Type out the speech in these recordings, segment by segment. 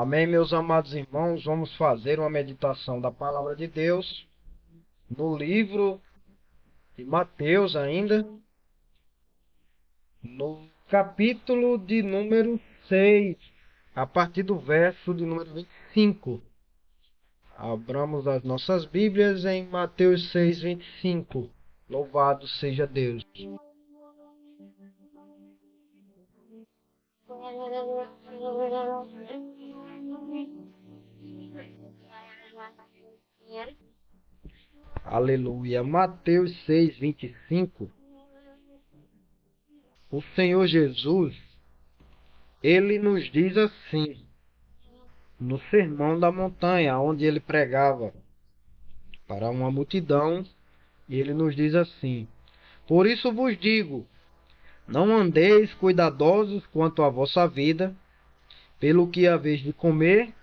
Amém, meus amados irmãos. Vamos fazer uma meditação da palavra de Deus no livro de Mateus, ainda no capítulo de número 6, a partir do verso de número 25. Abramos as nossas Bíblias em Mateus 6, 25. Louvado seja Deus. Aleluia. Mateus 6, 25. O Senhor Jesus, ele nos diz assim, no Sermão da Montanha, onde ele pregava para uma multidão, ele nos diz assim: Por isso vos digo, não andeis cuidadosos quanto à vossa vida, pelo que haveis de comer,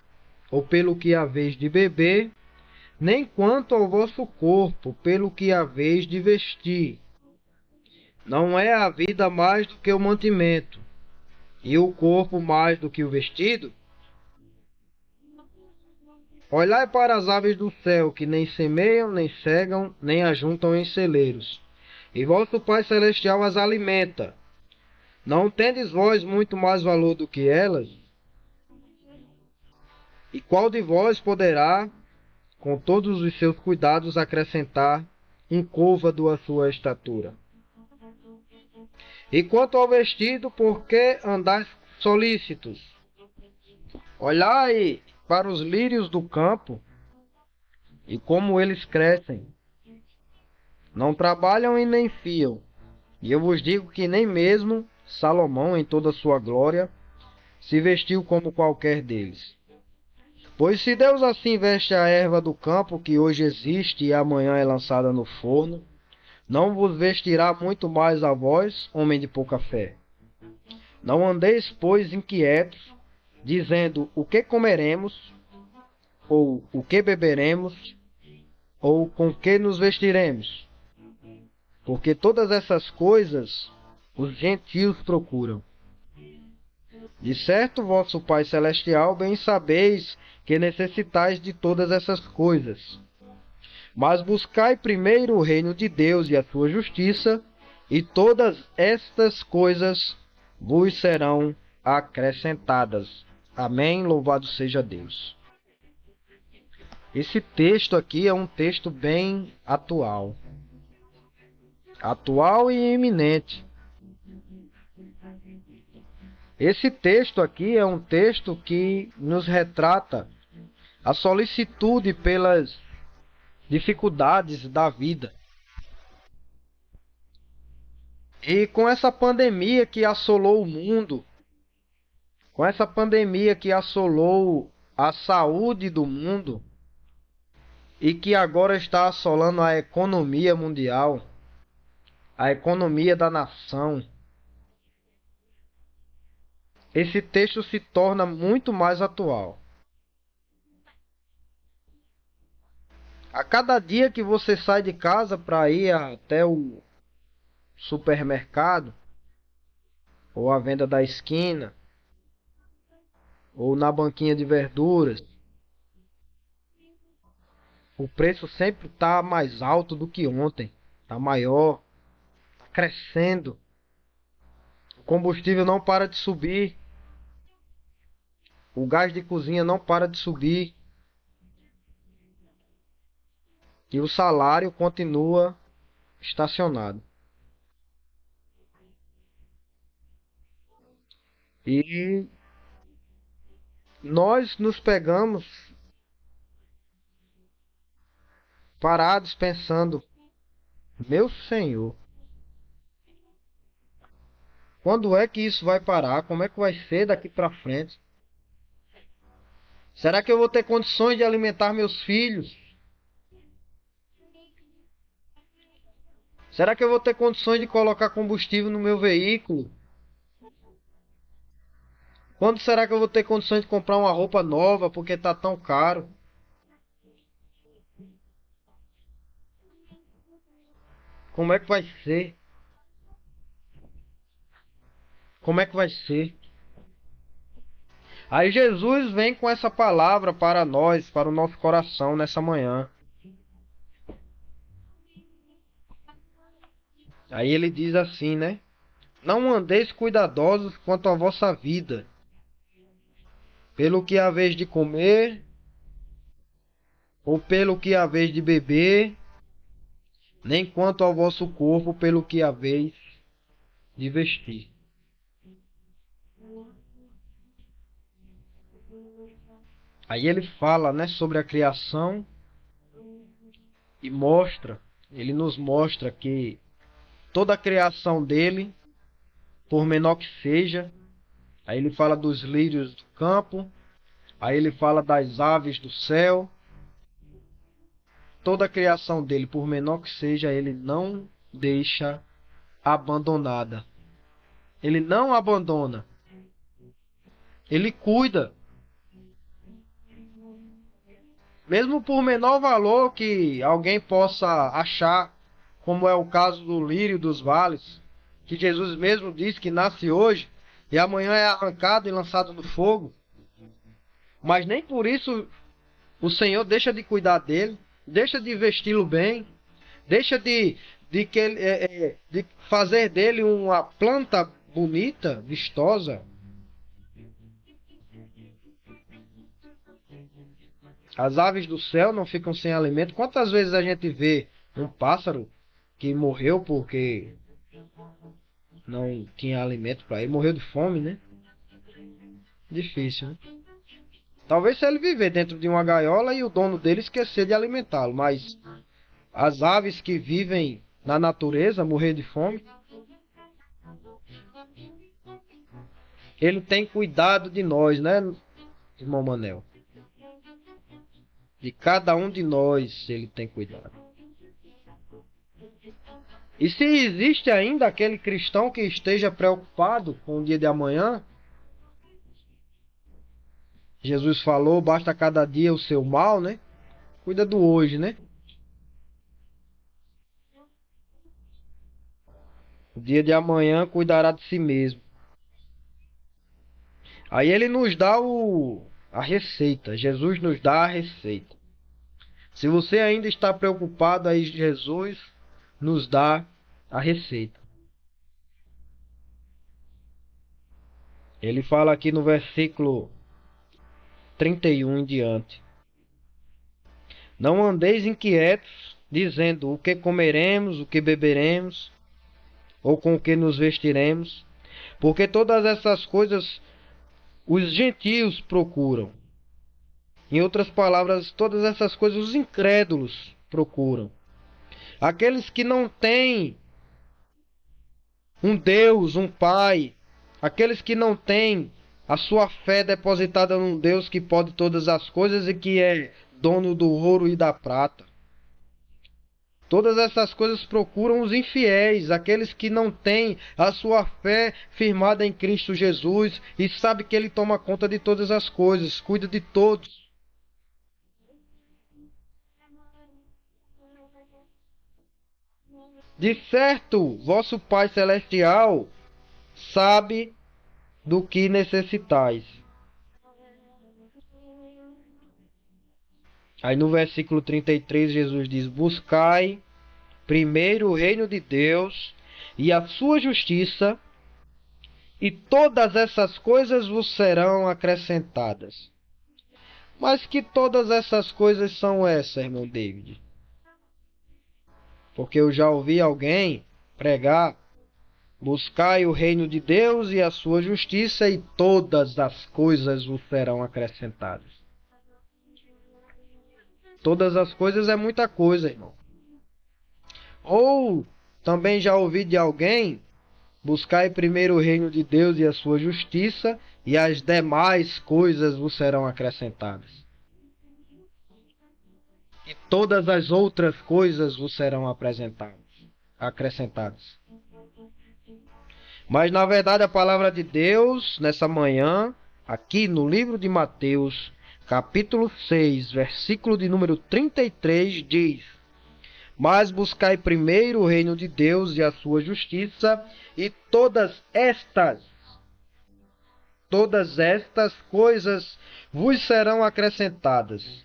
ou pelo que haveis de beber, nem quanto ao vosso corpo, pelo que haveis de vestir. Não é a vida mais do que o mantimento, e o corpo mais do que o vestido? Olhai para as aves do céu, que nem semeiam, nem cegam, nem ajuntam em celeiros, e vosso Pai Celestial as alimenta. Não tendes vós muito mais valor do que elas? E qual de vós poderá, com todos os seus cuidados, acrescentar um côvado à sua estatura? E quanto ao vestido, por que andais solícitos? Olhai para os lírios do campo, e como eles crescem. Não trabalham e nem fiam. E eu vos digo que nem mesmo Salomão, em toda a sua glória, se vestiu como qualquer deles. Pois se Deus assim veste a erva do campo, que hoje existe e amanhã é lançada no forno, não vos vestirá muito mais a vós, homem de pouca fé. Não andeis, pois, inquietos, dizendo: o que comeremos, ou o que beberemos, ou com que nos vestiremos? Porque todas essas coisas os gentios procuram. De certo, vosso Pai Celestial, bem sabeis que necessitais de todas essas coisas. Mas buscai primeiro o reino de Deus e a sua justiça, e todas estas coisas vos serão acrescentadas. Amém. Louvado seja Deus. Esse texto aqui é um texto bem atual. Atual e iminente. Esse texto aqui é um texto que nos retrata a solicitude pelas dificuldades da vida. E com essa pandemia que assolou o mundo, com essa pandemia que assolou a saúde do mundo e que agora está assolando a economia mundial, a economia da nação, esse texto se torna muito mais atual. A cada dia que você sai de casa para ir até o supermercado, ou a venda da esquina, ou na banquinha de verduras, o preço sempre está mais alto do que ontem, está maior, está crescendo. O combustível não para de subir, o gás de cozinha não para de subir, e o salário continua estacionado. E nós nos pegamos parados pensando: meu Senhor, quando é que isso vai parar? Como é que vai ser daqui para frente? Será que eu vou ter condições de alimentar meus filhos? Será que eu vou ter condições de colocar combustível no meu veículo? Quando será que eu vou ter condições de comprar uma roupa nova porque está tão caro? Como é que vai ser? Como é que vai ser? Aí Jesus vem com essa palavra para nós, para o nosso coração nessa manhã. Aí ele diz assim, né? Não andeis cuidadosos quanto à vossa vida, pelo que haveis de comer, ou pelo que haveis de beber, nem quanto ao vosso corpo, pelo que haveis de vestir. Aí ele fala, né, sobre a criação e ele nos mostra que toda a criação dele, por menor que seja, aí ele fala dos lírios do campo, aí ele fala das aves do céu, toda a criação dele, por menor que seja, ele não deixa abandonada. Ele não abandona. Ele cuida. Mesmo por menor valor que alguém possa achar, como é o caso do lírio dos vales, que Jesus mesmo diz que nasce hoje e amanhã é arrancado e lançado no fogo. Mas nem por isso o Senhor deixa de cuidar dele, deixa de vesti-lo bem, deixa de fazer dele uma planta bonita, vistosa. As aves do céu não ficam sem alimento. Quantas vezes a gente vê um pássaro que morreu porque não tinha alimento para ele, morreu de fome, né? Difícil, né? Talvez se ele viver dentro de uma gaiola e o dono dele esquecer de alimentá-lo, mas as aves que vivem na natureza morrer de fome, ele tem cuidado de nós, né, irmão Manel? De cada um de nós ele tem cuidado. E se existe ainda aquele cristão que esteja preocupado com o dia de amanhã, Jesus falou, basta cada dia o seu mal, né? Cuida do hoje, né? O dia de amanhã cuidará de si mesmo. Aí ele nos dá a receita. Jesus nos dá a receita. Se você ainda está preocupado, aí Jesus nos dá a receita. Ele fala aqui no versículo 31 em diante. Não andeis inquietos, dizendo o que comeremos, o que beberemos, ou com o que nos vestiremos, porque todas essas coisas os gentios procuram. Em outras palavras, todas essas coisas os incrédulos procuram. Aqueles que não têm um Deus, um Pai, aqueles que não têm a sua fé depositada num Deus que pode todas as coisas e que é dono do ouro e da prata. Todas essas coisas procuram os infiéis, aqueles que não têm a sua fé firmada em Cristo Jesus e sabe que Ele toma conta de todas as coisas, cuida de todos. De certo, vosso Pai Celestial sabe do que necessitais. Aí no versículo 33, Jesus diz: buscai primeiro o reino de Deus e a sua justiça, e todas essas coisas vos serão acrescentadas. Mas que todas essas coisas são essas, irmão David? Porque eu já ouvi alguém pregar: buscai o reino de Deus e a sua justiça, e todas as coisas vos serão acrescentadas. Todas as coisas é muita coisa, irmão. Ou também já ouvi de alguém: buscai primeiro o reino de Deus e a sua justiça, e as demais coisas vos serão acrescentadas. E todas as outras coisas vos serão acrescentadas. Mas na verdade a palavra de Deus, nessa manhã, aqui no livro de Mateus, capítulo 6, versículo de número 33, diz: mas buscai primeiro o reino de Deus e a sua justiça, e todas estas todas estas coisas vos serão acrescentadas.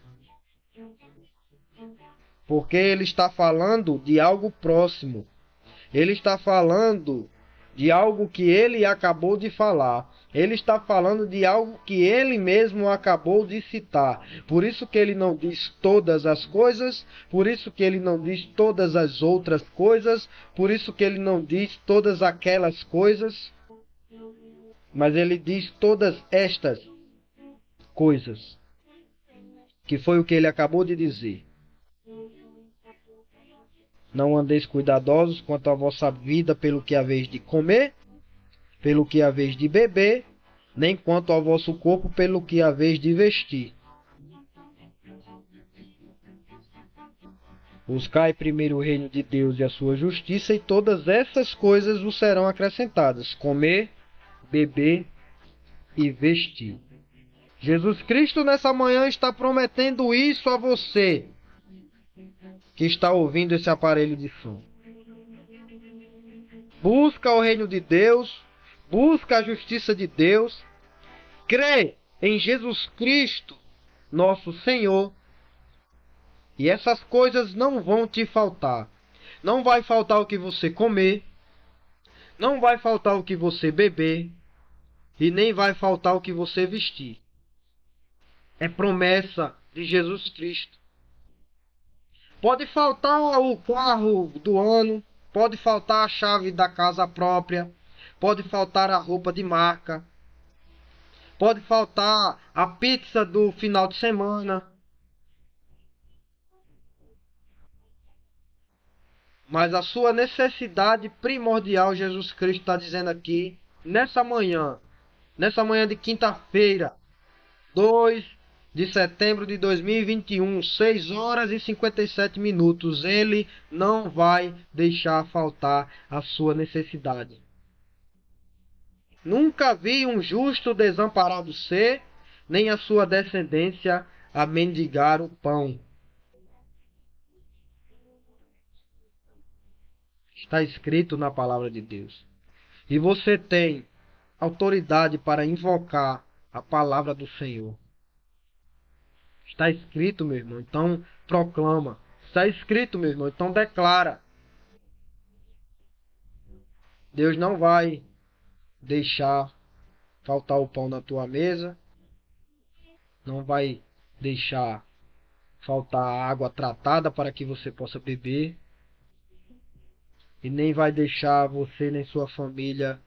Porque ele está falando de algo próximo. Ele está falando de algo que ele acabou de falar. Ele está falando de algo que ele mesmo acabou de citar. Por isso que ele não diz todas as coisas, por isso que ele não diz todas as outras coisas, por isso que ele não diz todas aquelas coisas, mas ele diz todas estas coisas, que foi o que ele acabou de dizer. Não andeis cuidadosos quanto à vossa vida pelo que haveis de comer, pelo que haveis de beber, nem quanto ao vosso corpo pelo que haveis de vestir. Buscai primeiro o reino de Deus e a sua justiça, e todas essas coisas vos serão acrescentadas: comer, beber e vestir. Jesus Cristo nessa manhã está prometendo isso a você que está ouvindo esse aparelho de som. Busca o reino de Deus, busca a justiça de Deus, crê em Jesus Cristo, nosso Senhor, e essas coisas não vão te faltar. Não vai faltar o que você comer, não vai faltar o que você beber, e nem vai faltar o que você vestir. É promessa de Jesus Cristo. Pode faltar o carro do ano, pode faltar a chave da casa própria, pode faltar a roupa de marca, pode faltar a pizza do final de semana. Mas a sua necessidade primordial, Jesus Cristo está dizendo aqui, nessa manhã de quinta-feira, 2 de setembro de 2021, 6 horas e 57 minutos, Ele não vai deixar faltar a sua necessidade. Nunca vi um justo desamparado ser, nem a sua descendência a mendigar o pão. Está escrito na palavra de Deus. E você tem autoridade para invocar a palavra do Senhor. Está escrito, meu irmão, então proclama. Está escrito, meu irmão, então declara. Deus não vai deixar faltar o pão na tua mesa. Não vai deixar faltar água tratada para que você possa beber. E nem vai deixar você nem sua família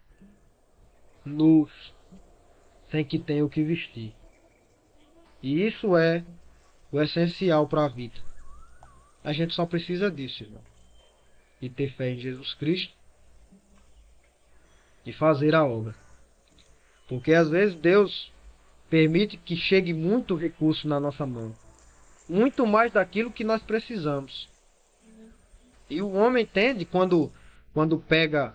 nus, sem que tenha o que vestir. E isso é o essencial para a vida. A gente só precisa disso, irmão. E ter fé em Jesus Cristo e fazer a obra. Porque às vezes Deus permite que chegue muito recurso na nossa mão. Muito mais daquilo que nós precisamos. E o homem tende, quando pega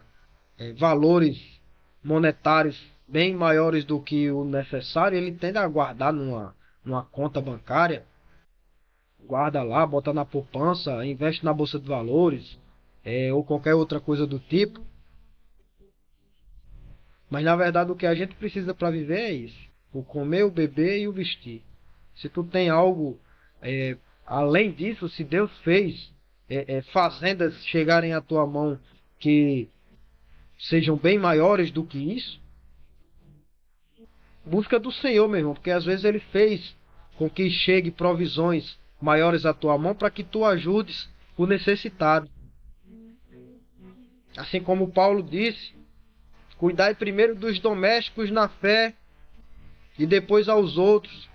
valores monetários bem maiores do que o necessário, ele tende a guardar numa conta bancária. Guarda lá, bota na poupança, investe na bolsa de valores, ou qualquer outra coisa do tipo. Mas na verdade o que a gente precisa para viver é isso: o comer, o beber e o vestir. Se tu tem algo além disso, se Deus fez fazendas chegarem à tua mão que sejam bem maiores do que isso, busca do Senhor, meu irmão, porque às vezes Ele fez com que chegue provisões maiores à tua mão para que tu ajudes o necessitado. Assim como Paulo disse: cuidai primeiro dos domésticos na fé e depois aos outros.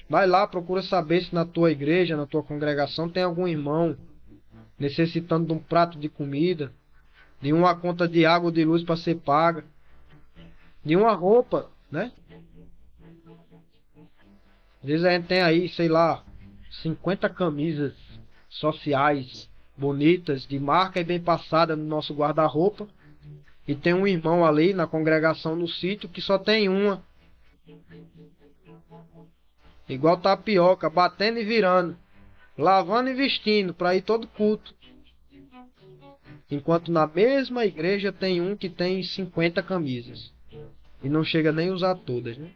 Vai lá, procura saber se na tua igreja, na tua congregação, tem algum irmão necessitando de um prato de comida, de uma conta de água ou de luz para ser paga, de uma roupa, né? Às vezes a gente tem aí, sei lá, 50 camisas sociais bonitas, de marca e bem passada no nosso guarda-roupa, e tem um irmão ali na congregação no sítio que só tem uma. Igual tapioca, batendo e virando, lavando e vestindo para ir todo culto. enquanto na mesma igreja tem um que tem 50 camisas e não chega nem a usar todas, né?